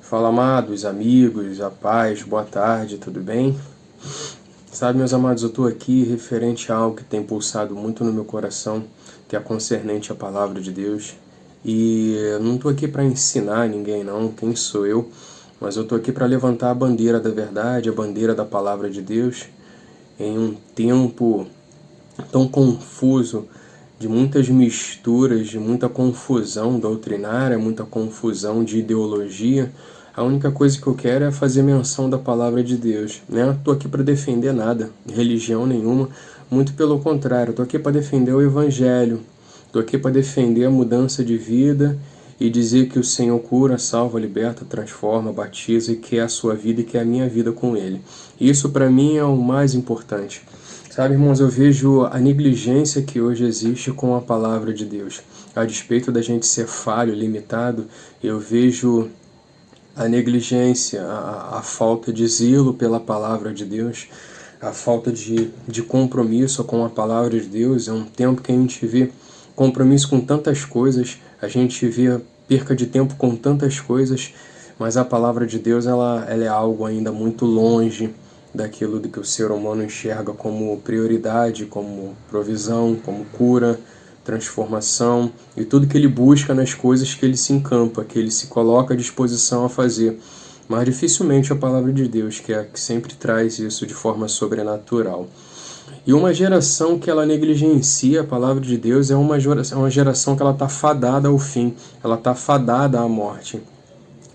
Fala, amados, amigos, a paz, boa tarde, tudo bem? Sabe, meus amados, eu estou aqui referente a algo que tem pulsado muito no meu coração, que é concernente à palavra de Deus. E eu não estou aqui para ensinar ninguém, não, quem sou eu? Mas eu estou aqui para levantar a bandeira da verdade, a bandeira da palavra de Deus, em um tempo tão confuso, de muitas misturas, de muita confusão doutrinária, muita confusão de ideologia. A única coisa que eu quero é fazer menção da palavra de Deus, né? Estou aqui para defender nada, religião nenhuma, muito pelo contrário, estou aqui para defender o Evangelho, estou aqui para defender a mudança de vida e dizer que o Senhor cura, salva, liberta, transforma, batiza e quer a sua vida e quer a minha vida com Ele. Isso para mim é o mais importante. Sabe, irmãos, eu vejo a negligência que hoje existe com a palavra de Deus. A despeito da gente ser falho, limitado, eu vejo a negligência, a falta de zelo pela palavra de Deus, a falta de compromisso com a palavra de Deus. É um tempo que a gente vê compromisso com tantas coisas, a gente vê perca de tempo com tantas coisas, mas a palavra de Deus ela é algo ainda muito longe daquilo que o ser humano enxerga como prioridade, como provisão, como cura, transformação e tudo que ele busca nas coisas que ele se encampa, que ele se coloca à disposição a fazer. Mas dificilmente a palavra de Deus, que é a que sempre traz isso de forma sobrenatural. E uma geração que ela negligencia a palavra de Deus é uma geração que ela está fadada ao fim, ela está fadada à morte.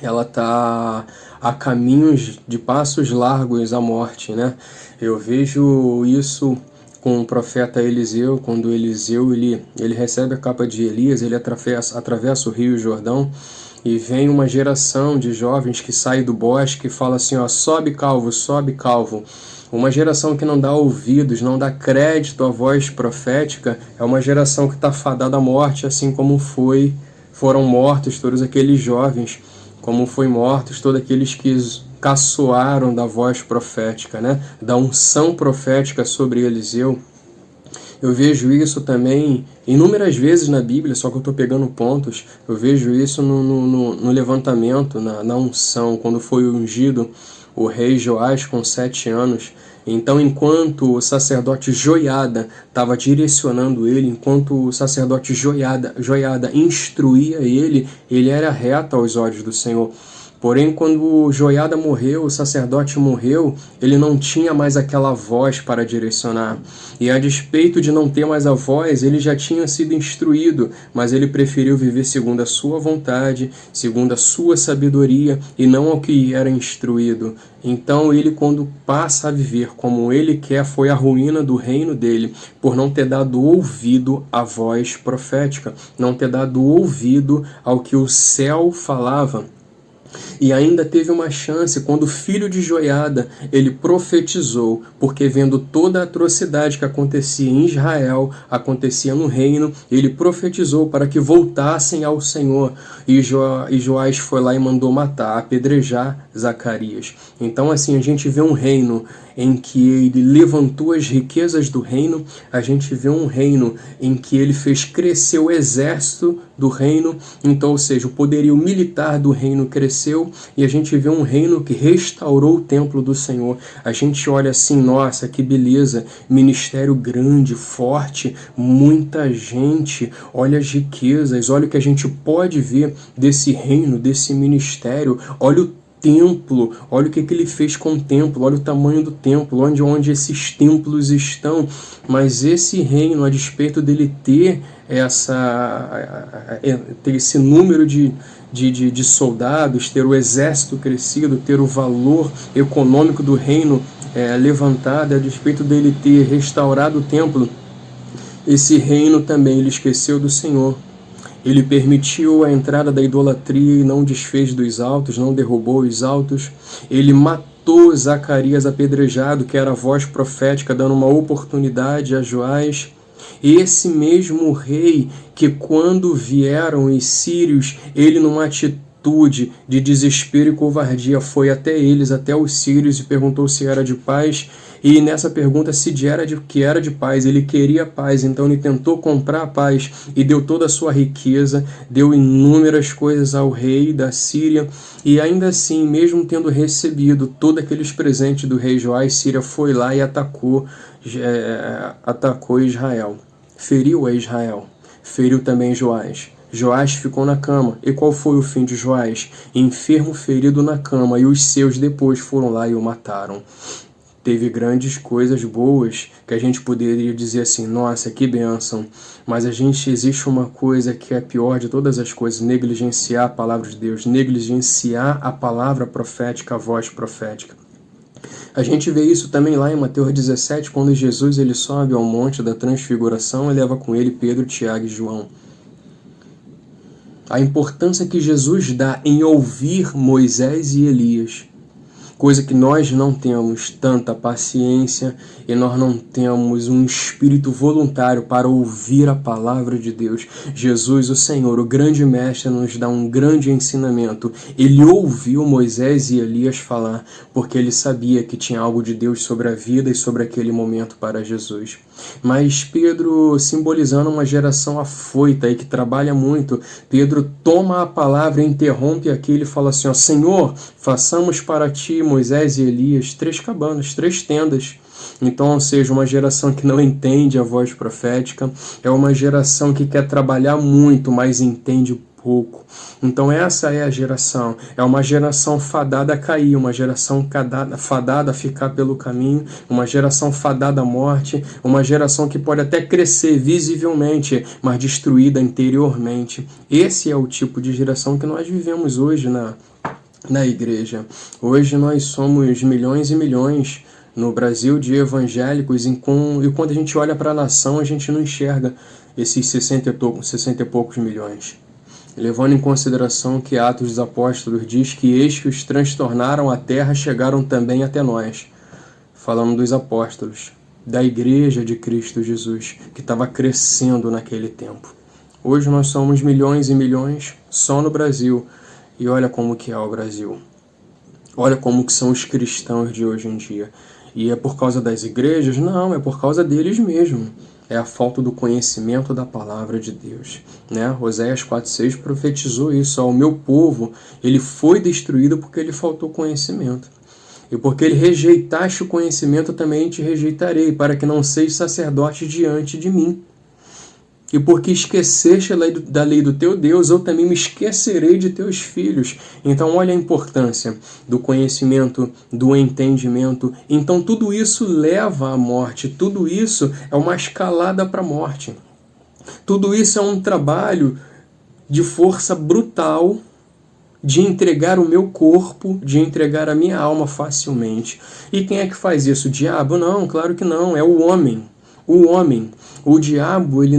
Ela está a caminhos de passos largos à morte, né? Eu vejo isso com o profeta Eliseu, quando Eliseu ele recebe a capa de Elias, ele atravessa o rio Jordão, e vem uma geração de jovens que sai do bosque e fala assim, ó, sobe calvo, sobe calvo. Uma geração que não dá ouvidos, não dá crédito à voz profética, é uma geração que está fadada à morte, assim como foram mortos todos aqueles jovens, como foi mortos todos aqueles que caçoaram da voz profética, né? Da unção profética sobre Eliseu. Eu vejo isso também inúmeras vezes na Bíblia, só que eu estou pegando pontos. Eu vejo isso no levantamento, na unção, quando foi ungido o rei Joás com 7 anos. Então, enquanto o sacerdote Joiada estava direcionando ele, enquanto o sacerdote Joiada instruía ele era reto aos olhos do Senhor. Porém, quando Joiada morreu, o sacerdote morreu, ele não tinha mais aquela voz para direcionar. E a despeito de não ter mais a voz, ele já tinha sido instruído, mas ele preferiu viver segundo a sua vontade, segundo a sua sabedoria, e não ao que era instruído. Então ele, quando passa a viver como ele quer, foi a ruína do reino dele, por não ter dado ouvido à voz profética, não ter dado ouvido ao que o céu falava. E ainda teve uma chance quando o filho de Joiada, ele profetizou, porque vendo toda a atrocidade que acontecia em Israel, acontecia no reino, ele profetizou para que voltassem ao Senhor. E Joás foi lá e mandou matar, apedrejar Zacarias. Então assim, a gente vê um reino em que ele levantou as riquezas do reino, a gente vê um reino em que ele fez crescer o exército do reino, então, ou seja, o poderio militar do reino cresceu, e a gente vê um reino que restaurou o templo do Senhor. A gente olha assim, nossa, que beleza, ministério grande, forte, muita gente, olha as riquezas, olha o que a gente pode ver desse reino, desse ministério, olha o templo, olha o que ele fez com o templo, olha o tamanho do templo, onde esses templos estão. Mas esse reino, a despeito dele ter esse número de soldados, ter o exército crescido, ter o valor econômico do reino levantado, a despeito dele ter restaurado o templo, esse reino também ele esqueceu do Senhor. Ele permitiu a entrada da idolatria e não desfez dos altos, não derrubou os altos. Ele matou Zacarias apedrejado, que era a voz profética, dando uma oportunidade a Joás. Esse mesmo rei que, quando vieram os sírios, ele numa atitude de desespero e covardia foi até eles, até os sírios, e perguntou se era de paz. E nessa pergunta se que era de paz, ele queria paz, então ele tentou comprar a paz e deu toda a sua riqueza, deu inúmeras coisas ao rei da Síria, e ainda assim, mesmo tendo recebido todos aqueles presentes do rei Joás, Síria foi lá e atacou Israel, feriu a Israel, feriu também Joás. Joás ficou na cama. E qual foi o fim de Joás? Enfermo, ferido na cama, e os seus depois foram lá e o mataram. Teve grandes coisas boas que a gente poderia dizer assim, nossa, que bênção. Mas existe uma coisa que é pior de todas as coisas, negligenciar a palavra de Deus, negligenciar a palavra profética, a voz profética. A gente vê isso também lá em Mateus 17, quando Jesus ele sobe ao monte da transfiguração e leva com ele Pedro, Tiago e João. A importância que Jesus dá em ouvir Moisés e Elias, coisa que nós não temos tanta paciência e nós não temos um espírito voluntário para ouvir a palavra de Deus. Jesus, o Senhor, o grande mestre, nos dá um grande ensinamento. Ele ouviu Moisés e Elias falar porque ele sabia que tinha algo de Deus sobre a vida e sobre aquele momento para Jesus. Mas Pedro, simbolizando uma geração afoita e que trabalha muito, Pedro toma a palavra, interrompe aquilo e fala assim, ó, Senhor, façamos para ti, Moisés e Elias, 3 cabanas, 3 tendas. Então, ou seja, uma geração que não entende a voz profética, é uma geração que quer trabalhar muito, mas entende pouco. Então essa é a geração, é uma geração fadada a cair, uma geração fadada a ficar pelo caminho, uma geração fadada à morte, uma geração que pode até crescer visivelmente, mas destruída interiormente. Esse é o tipo de geração que nós vivemos hoje na igreja. Hoje nós somos milhões e milhões no Brasil de evangélicos, e quando a gente olha para a nação, a gente não enxerga esses 60 e poucos milhões. Levando em consideração que Atos dos Apóstolos diz que eis que os transtornaram a terra chegaram também até nós. Falando dos apóstolos, da igreja de Cristo Jesus, que estava crescendo naquele tempo. Hoje nós somos milhões e milhões só no Brasil. E olha como que é o Brasil. Olha como que são os cristãos de hoje em dia. E é por causa das igrejas? Não, é por causa deles mesmo. É a falta do conhecimento da palavra de Deus. Né? Oséias 4,6 profetizou isso. O meu povo, ele foi destruído porque ele faltou conhecimento. E porque ele rejeitaste o conhecimento, também te rejeitarei, para que não sejas sacerdote diante de mim. E porque esqueceste da lei do teu Deus, eu também me esquecerei de teus filhos. Então olha a importância do conhecimento, do entendimento. Então tudo isso leva à morte, tudo isso é uma escalada para a morte. Tudo isso é um trabalho de força brutal, de entregar o meu corpo, de entregar a minha alma facilmente. E quem é que faz isso? O diabo? Não, claro que não, é o homem. O homem, o diabo, ele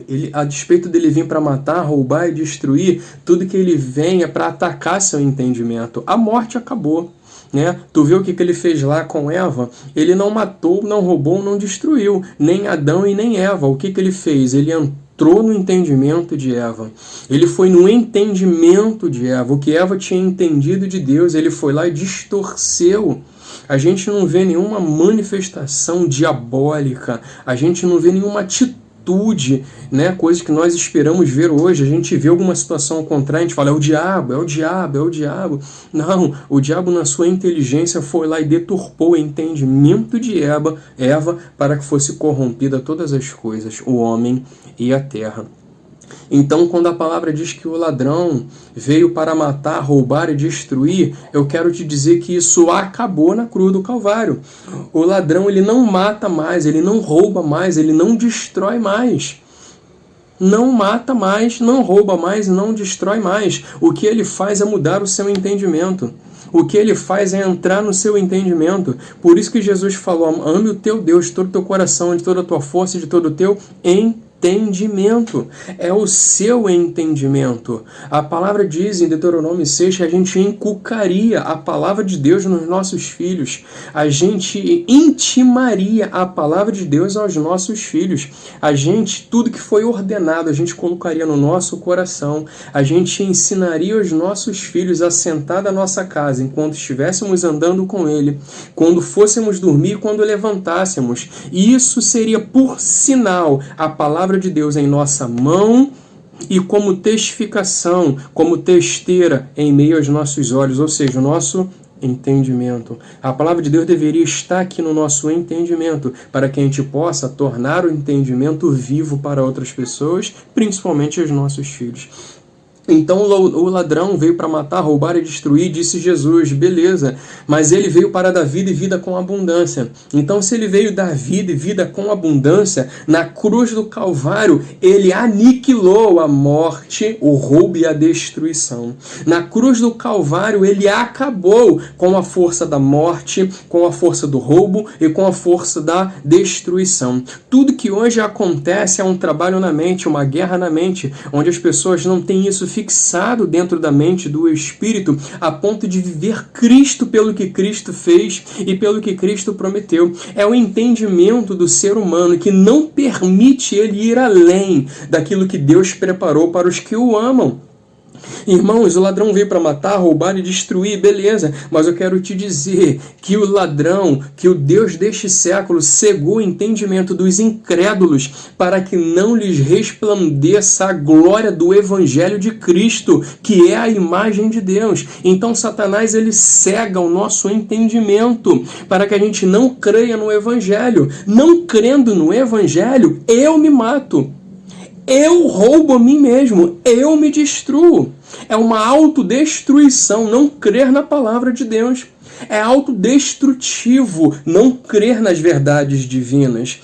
ele, a despeito dele vir para matar, roubar e destruir, tudo que ele vem é para atacar seu entendimento. A morte acabou, né? Tu viu o que ele fez lá com Eva? Ele não matou, não roubou, não destruiu, nem Adão e nem Eva. O que ele fez? Ele entrou no entendimento de Eva. Ele foi no entendimento de Eva. O que Eva tinha entendido de Deus, ele foi lá e distorceu. A gente não vê nenhuma manifestação diabólica, a gente não vê nenhuma atitude, né? Coisa que nós esperamos ver hoje. A gente vê alguma situação contrária, a gente fala, é o diabo, é o diabo, é o diabo. Não, o diabo na sua inteligência foi lá e deturpou o entendimento de Eva para que fosse corrompida todas as coisas, o homem e a terra. Então, quando a palavra diz que o ladrão veio para matar, roubar e destruir, eu quero te dizer que isso acabou na cruz do Calvário. O ladrão, ele não mata mais, ele não rouba mais, ele não destrói mais. Não mata mais, não rouba mais, não destrói mais. O que ele faz é mudar o seu entendimento. O que ele faz é entrar no seu entendimento. Por isso que Jesus falou, ame o teu Deus de todo o teu coração, de toda a tua força, de todo o teu entendimento. entendimento. É o seu entendimento. A palavra diz em Deuteronômio 6 que a gente inculcaria a palavra de Deus nos nossos filhos. A gente intimaria a palavra de Deus aos nossos filhos. A gente, tudo que foi ordenado, a gente colocaria no nosso coração. A gente ensinaria os nossos filhos a sentar da nossa casa enquanto estivéssemos andando com ele, quando fôssemos dormir, quando levantássemos. E isso seria, por sinal, a palavra de Deus em nossa mão e como testificação, como testeira em meio aos nossos olhos, ou seja, o nosso entendimento. A palavra de Deus deveria estar aqui no nosso entendimento, para que a gente possa tornar o entendimento vivo para outras pessoas, principalmente os nossos filhos. Então o ladrão veio para matar, roubar e destruir, disse Jesus, beleza, mas ele veio para dar vida e vida com abundância. Então se ele veio dar vida e vida com abundância, na cruz do Calvário, ele aniquilou a morte, o roubo e a destruição. Na cruz do Calvário, ele acabou com a força da morte, com a força do roubo e com a força da destruição. Tudo que hoje acontece é um trabalho na mente, uma guerra na mente, onde as pessoas não têm isso fixado dentro da mente do Espírito, a ponto de viver Cristo pelo que Cristo fez e pelo que Cristo prometeu. É o entendimento do ser humano que não permite ele ir além daquilo que Deus preparou para os que o amam. Irmãos, o ladrão veio para matar, roubar e destruir, beleza, mas eu quero te dizer que o ladrão, que o Deus deste século cegou o entendimento dos incrédulos para que não lhes resplandeça a glória do Evangelho de Cristo, que é a imagem de Deus. Então Satanás, ele cega o nosso entendimento para que a gente não creia no Evangelho. Não crendo no Evangelho, eu me mato. Eu roubo a mim mesmo, eu me destruo. É uma autodestruição não crer na palavra de Deus. É autodestrutivo não crer nas verdades divinas.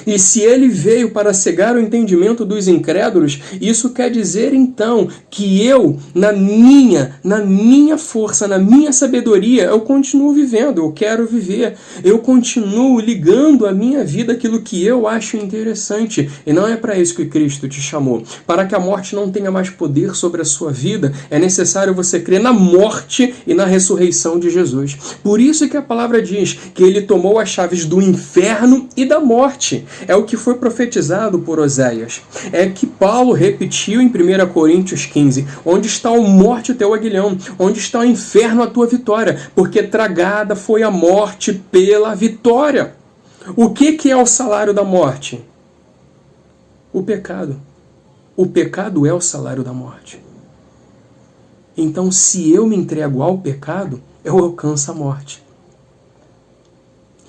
E se ele veio para cegar o entendimento dos incrédulos, isso quer dizer então que eu, na minha força, na minha sabedoria, eu continuo vivendo, eu quero viver, eu continuo ligando a minha vida àquilo que eu acho interessante. E não é para isso que Cristo te chamou. Para que a morte não tenha mais poder sobre a sua vida, é necessário você crer na morte e na ressurreição de Jesus. Por isso que a palavra diz que ele tomou as chaves do inferno e da morte. É o que foi profetizado por Oséias. É que Paulo repetiu em 1 Coríntios 15. Onde está a morte o teu aguilhão? Onde está o inferno a tua vitória? Porque tragada foi a morte pela vitória. O que é o salário da morte? O pecado. O pecado é o salário da morte. Então, se eu me entrego ao pecado, eu alcanço a morte.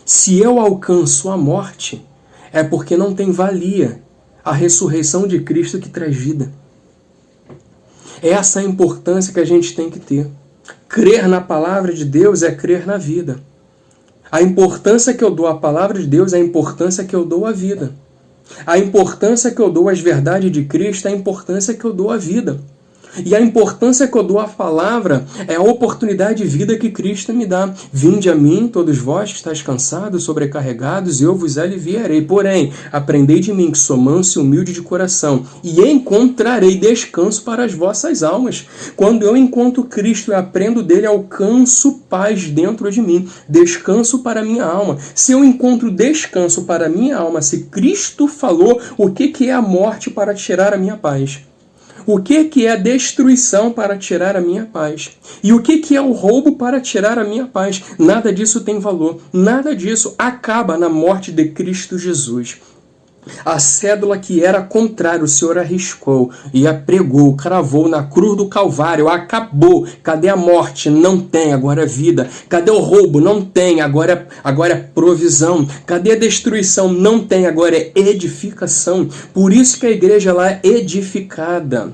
Se eu alcanço a morte, é porque não tem valia a ressurreição de Cristo que traz vida. Essa é a importância que a gente tem que ter. Crer na palavra de Deus é crer na vida. A importância que eu dou à palavra de Deus é a importância que eu dou à vida. A importância que eu dou às verdades de Cristo é a importância que eu dou à vida. E a importância que eu dou à palavra é a oportunidade de vida que Cristo me dá. Vinde a mim, todos vós que estáis cansados, sobrecarregados, e eu vos aliviarei. Porém, aprendei de mim, que sou manso e humilde de coração, e encontrarei descanso para as vossas almas. Quando eu encontro Cristo e aprendo dele, alcanço paz dentro de mim, descanso para a minha alma. Se eu encontro descanso para a minha alma, se Cristo falou, o que é a morte para tirar a minha paz? O que é a destruição para tirar a minha paz? E o que é o roubo para tirar a minha paz? Nada disso tem valor. Nada disso acaba na morte de Cristo Jesus. A cédula que era contrária, o Senhor arriscou e a pregou, cravou na cruz do Calvário, acabou. Cadê a morte? Não tem, agora é vida. Cadê o roubo? Não tem, agora é provisão. Cadê a destruição? Não tem, agora é edificação. Por isso que a igreja lá é edificada.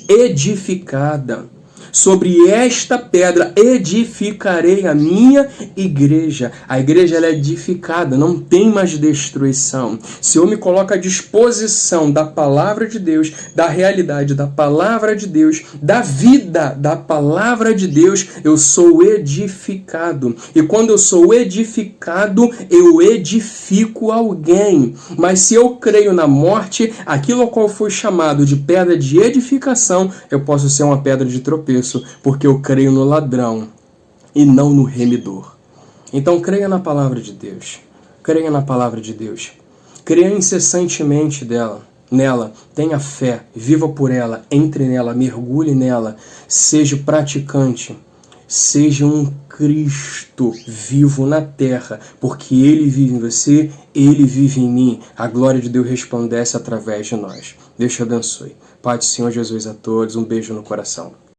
Edificada. sobre esta pedra edificarei a minha igreja. A igreja ela é edificada, não tem mais destruição. Se eu me coloco à disposição da palavra de Deus, da realidade da palavra de Deus, da vida da palavra de Deus, eu sou edificado. E quando eu sou edificado, eu edifico alguém. Mas se eu creio na morte, aquilo ao qual foi chamado de pedra de edificação, eu posso ser uma pedra de tropeço, porque eu creio no ladrão e não no remidor. Então creia na palavra de Deus. Creia na palavra de Deus. Creia incessantemente nela. Tenha fé. Viva por ela. Entre nela. Mergulhe nela. Seja praticante. Seja um Cristo vivo na terra, porque Ele vive em você, Ele vive em mim. A glória de Deus resplandece através de nós. Deus te abençoe. Pai do Senhor Jesus a todos. Um beijo no coração.